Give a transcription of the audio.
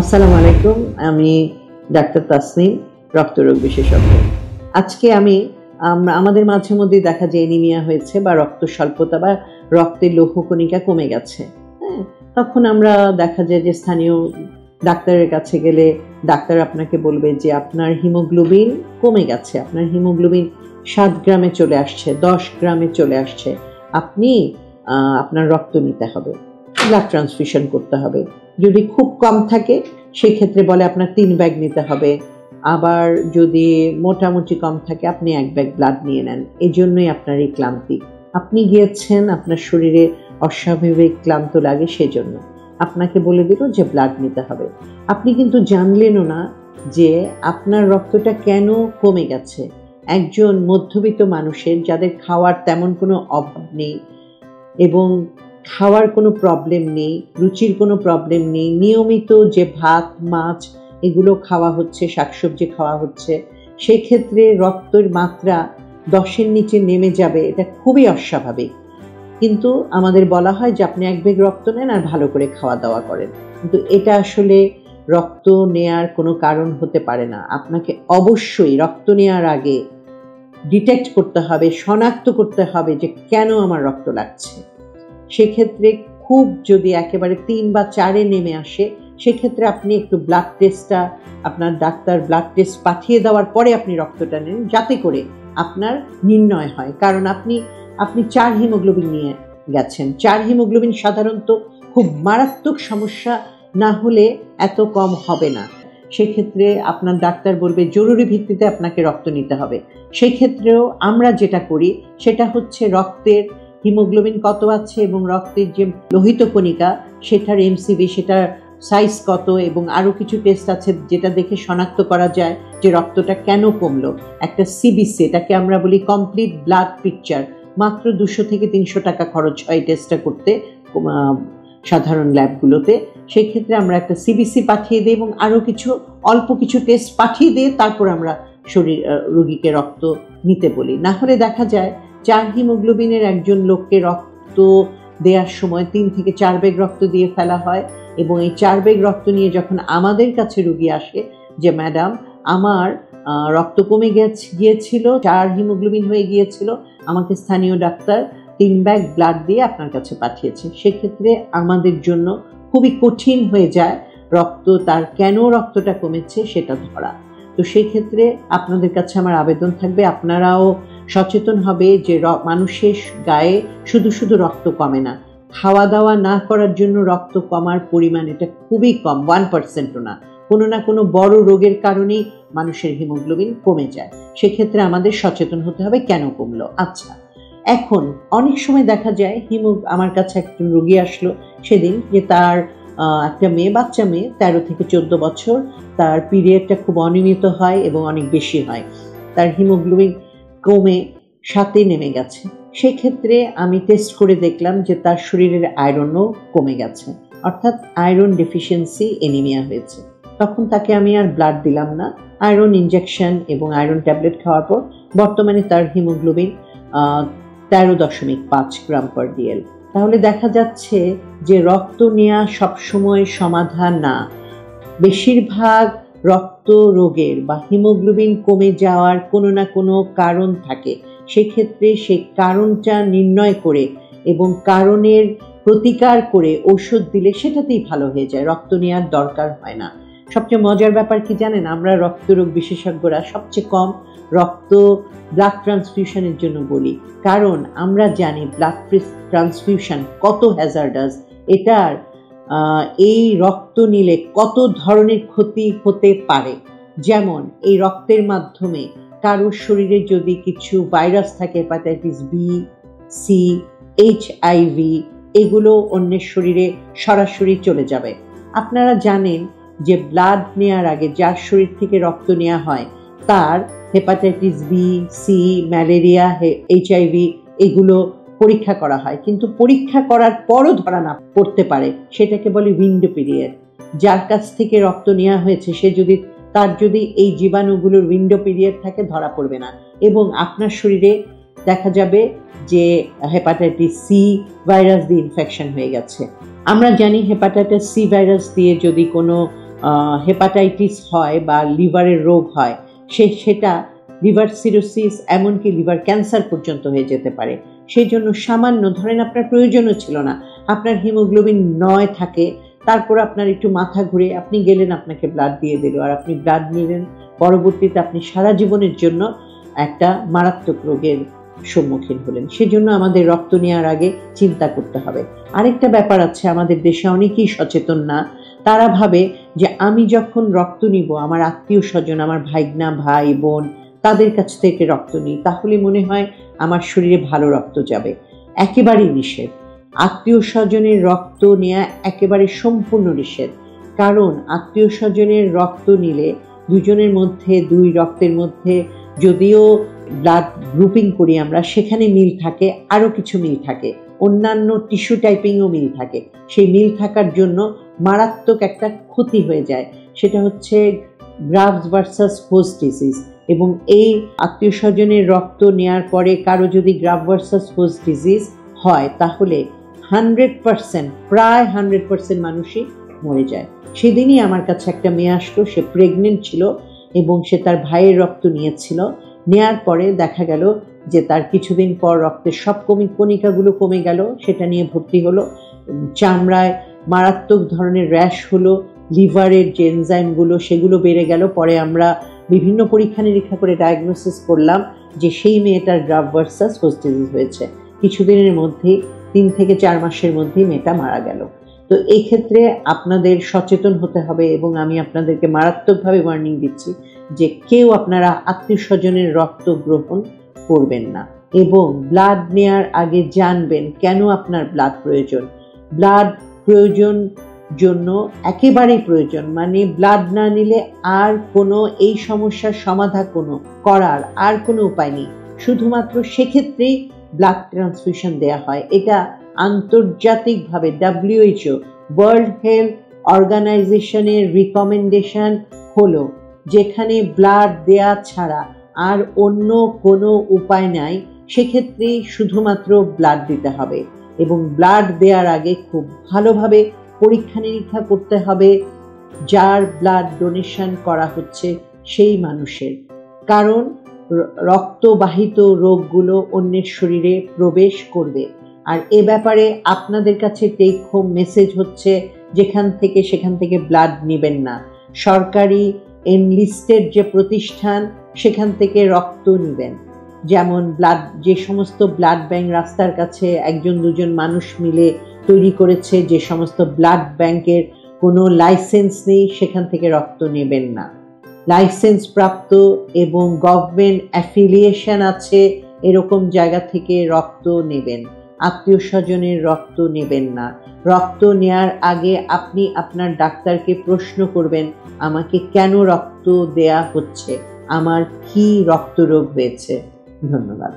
আসসালামু আলাইকুম। আমি ডাক্তার তাসনিম, রক্তরোগ বিশেষজ্ঞ। আজকে আমাদের মাঝে মধ্যে দেখা যায় অ্যানিমিয়া হয়েছে বা রক্ত স্বল্পতা বা রক্তের লৌহকণিকা কমে গেছে। হ্যাঁ, তখন আমরা দেখা যায় যে স্থানীয় ডাক্তারের কাছে গেলে ডাক্তার আপনাকে বলবে যে আপনার হিমোগ্লোবিন কমে গেছে, আপনার হিমোগ্লোবিন 7 গ্রামে চলে আসছে, 10 গ্রামে চলে আসছে, আপনি আপনার রক্ত নিতে হবে, ব্লাড ট্রান্সফিউশন করতে হবে। যদি খুব কম থাকে সেক্ষেত্রে বলে আপনার 3 ব্যাগ নিতে হবে, আবার যদি মোটামুটি কম থাকে আপনি 1 ব্যাগ ব্লাড নিয়ে নেন। এই জন্যই আপনার এই ক্লান্তি, আপনি গিয়েছেন আপনার শরীরে অস্বাভাবিক ক্লান্ত লাগে, সেজন্য আপনাকে বলে দিল যে ব্লাড নিতে হবে। আপনি কিন্তু জানলেনও না যে আপনার রক্তটা কেন কমে গেছে। একজন মধ্যবিত্ত মানুষের, যাদের খাওয়ার তেমন কোনো অভাব নেই এবং খাওয়ার কোনো প্রবলেম নেই, রুচির কোনো প্রবলেম নেই, নিয়মিত যে ভাত মাছ এগুলো খাওয়া হচ্ছে, শাকসবজি খাওয়া হচ্ছে, সেক্ষেত্রে রক্তের মাত্রা 10-এর নিচে নেমে যাবে, এটা খুবই অস্বাভাবিক। কিন্তু আমাদের বলা হয় যে আপনি 1 ব্যাগ রক্ত নেন আর ভালো করে খাওয়া দাওয়া করেন, কিন্তু এটা আসলে রক্ত নেয়ার কোনো কারণ হতে পারে না। আপনাকে অবশ্যই রক্ত নেওয়ার আগে ডিটেক্ট করতে হবে, শনাক্ত করতে হবে যে কেন আমার রক্ত লাগছে। সেক্ষেত্রে খুব যদি একেবারে 3 বা 4-এ নেমে আসে, সেক্ষেত্রে আপনি একটু ব্লাড টেস্টটা, আপনার ডাক্তার ব্লাড টেস্ট পাঠিয়ে দেওয়ার পরে আপনি রক্তটা নেন, যাতে করে আপনার নির্ণয় হয়। কারণ আপনি 4 হিমোগ্লোবিন নিয়ে গেছেন। 4 হিমোগ্লোবিন সাধারণত খুব মারাত্মক সমস্যা না হলে এত কম হবে না। সেক্ষেত্রে আপনার ডাক্তার বলবে জরুরি ভিত্তিতে আপনাকে রক্ত নিতে হবে। সেক্ষেত্রেও আমরা যেটা করি সেটা হচ্ছে রক্তের হিমোগ্লোবিন কত আছে এবং রক্তের যে লোহিত কণিকা সেটার এমসিভি, সেটার সাইজ কত, এবং আরও কিছু টেস্ট আছে যেটা দেখে শনাক্ত করা যায় যে রক্তটা কেন কমলো। একটা সিবিসি, এটাকে আমরা বলি কমপ্লিট ব্লাড পিকচার, মাত্র 200 থেকে 300 টাকা খরচ হয় টেস্টটা করতে সাধারণ ল্যাবগুলোতে। সেই ক্ষেত্রে আমরা একটা সিবিসি পাঠিয়ে দিই এবং আরও অল্প কিছু টেস্ট পাঠিয়ে দিয়ে তারপর আমরা রোগীকে রক্ত নিতে বলি। না হলে দেখা যায় 4 হিমোগ্লোবিনের একজন লোককে রক্ত দেওয়ার সময় 3 থেকে 4 ব্যাগ রক্ত দিয়ে ফেলা হয়, এবং এই 4 ব্যাগ রক্ত নিয়ে যখন আমাদের কাছে রোগী আসে যে ম্যাডাম আমার রক্ত কমে গিয়েছিল, 4 হিমোগ্লোবিন হয়ে গিয়েছিল, আমাকে স্থানীয় ডাক্তার 3 ব্যাগ ব্লাড দিয়ে আপনার কাছে পাঠিয়েছে, সেক্ষেত্রে আমাদের জন্য খুবই কঠিন হয়ে যায় তার কেন রক্তটা কমেছে সেটা ধরা। তো সেই ক্ষেত্রে আপনাদের কাছে আমার আবেদন থাকবে, আপনারাও সচেতন হবে যে মানুষের গায়ে শুধু শুধু রক্ত কমে না, খাওয়া দাওয়া না করার জন্য রক্ত কমার পরিমাণ এটা খুবই কম, 1%ও না। কোনো না কোনো বড় রোগের কারণেই মানুষের হিমোগ্লোবিন কমে যায়। সেক্ষেত্রে আমাদের সচেতন হতে হবে কেন কমলো। আচ্ছা, এখন অনেক সময় দেখা যায় আমার কাছে একজন রোগী আসলো সেদিন, যে তার একটা বাচ্চা মেয়ে 13 থেকে 14 বছর, তার পিরিয়ডটা খুব অনিয়মিত হয় এবং অনেক বেশি হয়, তার হিমোগ্লোবিন কমে 7-এ নেমে গেছে। সেক্ষেত্রে আমি টেস্ট করে দেখলাম যে তার শরীরের আয়রনও কমে গেছে, অর্থাৎ আয়রন ডেফিসিয়েন্সি অ্যানিমিয়া হয়েছে। তখন তাকে আমি আর ব্লাড দিলাম না, আয়রন ইনজেকশন এবং আয়রন ট্যাবলেট খাওয়ার পর বর্তমানে তার হিমোগ্লোবিন 13.5 গ্রাম পার ডিএল। তাহলে দেখা যাচ্ছে যে রক্ত নেওয়া সবসময় সমাধান না। বেশিরভাগ রক্ত রোগের বা হিমোগ্লোবিন কমে যাওয়ার কোনো না কোনো কারণ থাকে। সেক্ষেত্রে সেই কারণটা নির্ণয় করে এবং কারণের প্রতিকার করে ওষুধ দিলে সেটাতেই ভালো হয়ে যায়, রক্ত নেওয়ার দরকার হয় না। সবচেয়ে মজার ব্যাপার কি জানেন, আমরা রক্তরোগ বিশেষজ্ঞরা সবচেয়ে কম রক্ত ব্লাড ট্রান্সফিউশনের জন্য বলি, কারণ আমরা জানি ব্লাড ট্রান্সফিউশন কত হ্যাজার্ডাস, এটার এই রক্ত নিলে কত ধরনের ক্ষতি হতে পারে। যেমন এই রক্তের মাধ্যমে কারোর শরীরে যদি কিছু ভাইরাস থাকে, হেপাটাইটিস বি, সি, HIV, এগুলো অন্যের শরীরে সরাসরি চলে যাবে। আপনারা জানেন যে ব্লাড নেওয়ার আগে যার শরীর থেকে রক্ত নেওয়া হয় তার hepatitis B, C, malaria, HIV এগুলো পরীক্ষা করা হয়, কিন্তু পরীক্ষা করার পরও ধরা না পড়তে পারে, সেটাকে বলে উইন্ডো পিরিয়ড। যার কাছ থেকে রক্ত নেওয়া হয়েছে তার যদি এই জীবাণুগুলোর উইন্ডো পিরিয়ড থাকে ধরা পড়বে না, এবং আপনার শরীরে দেখা যাবে যে হেপাটাইটিস সি ভাইরাস দিয়ে ইনফেকশন হয়ে গেছে। আমরা জানি হেপাটাইটিস সি ভাইরাস দিয়ে যদি কোনো হেপাটাইটিস হয় বা লিভারের রোগ হয়, সেটা লিভার সিরোসিস, এমনকি লিভার ক্যান্সার পর্যন্ত হয়ে যেতে পারে। সেই জন্য সামান্য, ধরেন আপনার প্রয়োজনও ছিল না, আপনার হিমোগ্লোবিন 9 থাকে, তারপর আপনার একটু মাথা ঘুরে আপনি গেলেন, আপনাকে ব্লাড দিয়ে দিল, আর আপনি ব্লাড নিলেন, পরবর্তীতে আপনি সারা জীবনের জন্য একটা মারাত্মক রোগের সম্মুখীন হলেন। সেজন্য আমাদের রক্ত নেওয়ার আগে চিন্তা করতে হবে। আরেকটা ব্যাপার আছে, আমাদের দেশে অনেকেই সচেতন না। তারা ভাবে যে আমি যখন রক্ত নিব, আমার আত্মীয় স্বজন, আমার ভাইগনা, ভাই বোন, তাদের কাছ থেকে রক্ত নিই, তাহলে মনে হয় আমার শরীরে ভালো রক্ত যাবে। একেবারেই নিষেধ। আত্মীয় স্বজনের রক্ত নেওয়া একেবারে সম্পূর্ণ নিষেধ। কারণ আত্মীয় স্বজনের রক্ত নিলে দুজনের মধ্যে, দুই রক্তের মধ্যে যদিও ব্লাড গ্রুপিং করি আমরা, সেখানে মিল থাকে, আরও কিছু মিল থাকে, অন্যান্য টিস্যু টাইপিংও মিল থাকে। সেই মিল থাকার জন্য মারাত্মক একটা ক্ষতি হয়ে যায়, সেটা হচ্ছে গ্রাভস ভার্সাস হোস্ট ডিজিজ। এবং এই আত্মীয় স্বজনের রক্ত নেওয়ার পরে কারো যদি গ্রাভ ভার্সাস হোস্ট ডিজিজ হয়, তাহলে 100%, প্রায় 100% মানুষই মরে যায়। সেদিনই আমার কাছে একটা মেয়ে আসলো, সে প্রেগনেন্ট ছিল এবং সে তার ভাইয়ের রক্ত নিয়েছিল। নেয়ার পরে দেখা গেল যে তার কিছুদিন পর রক্তের সব কণিকাগুলো কমে গেল, সেটা নিয়ে ভর্তি হলো। চামড়ায় মারাত্মক ধরনের র্যাশ হলো, লিভারের যে এনজাইমগুলো সেগুলো বেড়ে গেল। পরে আমরা বিভিন্ন পরীক্ষা নিরীক্ষা করে ডায়াগনোসিস করলাম যে সেই মেয়েটার গ্রাভ ভার্সাস হোস্ট ডিজিজ হয়েছে। কিছুদিনের মধ্যেই, 3 থেকে 4 মাসের মধ্যেই মেয়েটা মারা গেল। তো এই ক্ষেত্রে আপনাদের সচেতন হতে হবে এবং আমি আপনাদেরকে মারাত্মকভাবে ওয়ার্নিং দিচ্ছি যে কেউ আপনারা আত্মীয় স্বজনের রক্ত গ্রহণ করবেন না। এবং ব্লাড নেয়ার আগে জানবেন কেন আপনার ব্লাড প্রয়োজন। ব্লাড প্রয়োজন জন্য একেবারেই প্রয়োজন, মানে ব্লাড না নিলে আর কোনো এই সমস্যার সমাধান করার আর কোনো উপায় নেই। শুধুমাত্র সেক্ষেত্রেই ব্লাড ট্রান্সফিউশন দেয়া হয়। এটা আন্তর্জাতিকভাবে WHO, ওয়ার্ল্ড হেলথ অর্গানাইজেশনের রিকমেন্ডেশন হলো যেখানে ব্লাড দেয়া ছাড়া আর অন্য কোনো উপায় নাই, সেক্ষেত্রে শুধুমাত্র ব্লাড দিতে হবে। এবং ব্লাড দেওয়ার আগে খুব ভালোভাবে পরীক্ষা নিরীক্ষা করতে হবে যার ব্লাড ডোনেশন করা হচ্ছে সেই মানুষের। কারণ রক্তবাহিত রোগগুলো অন্যের শরীরে প্রবেশ করবে। আর এ ব্যাপারে আপনাদের কাছে টেক হোম মেসেজ হচ্ছে, সেখান থেকে ব্লাড নেবেন না। সরকারি এনলিস্টেড যে প্রতিষ্ঠান, সেখান থেকে রক্ত নেবেন। যেমন যে সমস্ত ব্লাড ব্যাংক রাস্তার কাছে 1-2 মানুষ মিলে তৈরি করেছে, যে সমস্ত ব্লাড ব্যাংকের কোনো লাইসেন্স নেই, সেখান থেকে রক্ত নেবেন না। লাইসেন্স প্রাপ্ত এবং গভর্নমেন্ট অ্যাফিলিয়েশন আছে এরকম জায়গা থেকে রক্ত নেবেন। আত্মীয় স্বজনের রক্ত নেবেন না। রক্ত নেয়ার আগে আপনি আপনার ডাক্তারকে প্রশ্ন করবেন, আমাকে কেন রক্ত দেয়া হচ্ছে, আমার কি রক্ত রোগ হয়েছে। ধন্যবাদ।